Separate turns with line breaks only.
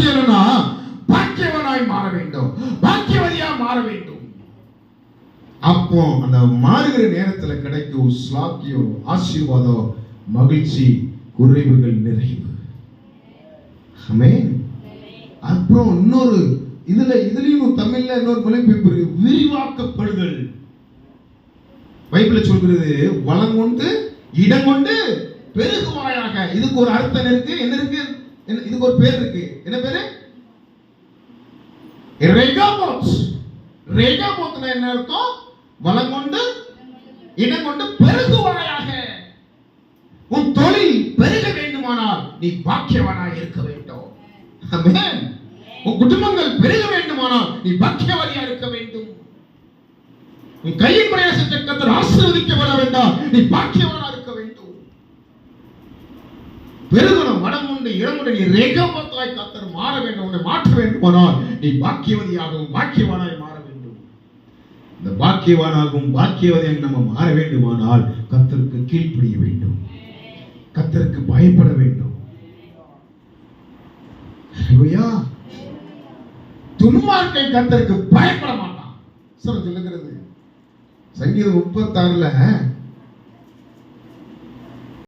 வார்த்தை என்னன்னா பாக்கியவனாய் மாற வேண்டும், பாக்கியவதியா மாற வேண்டும். அப்போ அந்த மாறுகிற நேரத்துல கிடைக்கும் ஸ்லாக்கியம், ஆசீர்வாதம், மகிழ்ச்சி, குறைவுகள் நிறைவு. ஆமென். அப்புறம் இன்னொரு இதுலயும் தமிழ்ல இன்னொரு மொழிபெயர்ப்பு இருக்கு, விரிவாக்கப்படுதல். பைபிள்ல சொல்கிறது வளம் கொண்டு இடம் கொண்டு பெருகுவாயாக. இதுக்கு ஒரு அர்த்தம் இருக்கு. என்ன இருக்கு? இதுக்கு ஒரு பேர் இருக்கு. என்ன பேரு? ரெகாபோத். ரெகாபோத்னா என்ன அர்த்தம்? வளம் கொண்டு இடம் கொண்டு பெருகுவாயாக. உன் தொழில் பெருக வேண்டுமானால் நீ பாக்கியவனாய் இருக்க வேண்டும். ஆமென். உன் குடும்பங்கள் பெருக வேண்டுமானால் நீ பாக்கியவதியா இருக்க வேண்டும். உன் கையின் பிரயாசத்தை கர்த்தர் ஆசீர்வதிக்கப்பட வேண்டாம், நீ பாக்கியவனா இருக்க வேண்டும். பெருகணும், வடம் உண்டு இடம் உண்டு. நீ ரெகாபோத்தாய் கர்த்தர் மாற வேண்டும். உன்னை மாற்ற வேண்டுமானால் நீ பாக்கியவதியாகவும் பாக்கியவானாய் மாற வேண்டும். இந்த பாக்கியவானாகவும் பாக்கியவதியாக நம்ம மாற வேண்டுமானால் கர்த்தருக்கு கீழ்ப்படிய வேண்டும், கர்த்தருக்கு பயப்பட வேண்டும். ஹல்லேலூயா. துன்மார்க்கன் கர்த்தருக்கு பயப்பட மாட்டான். சொல்லுகிறது சங்கீதம் 36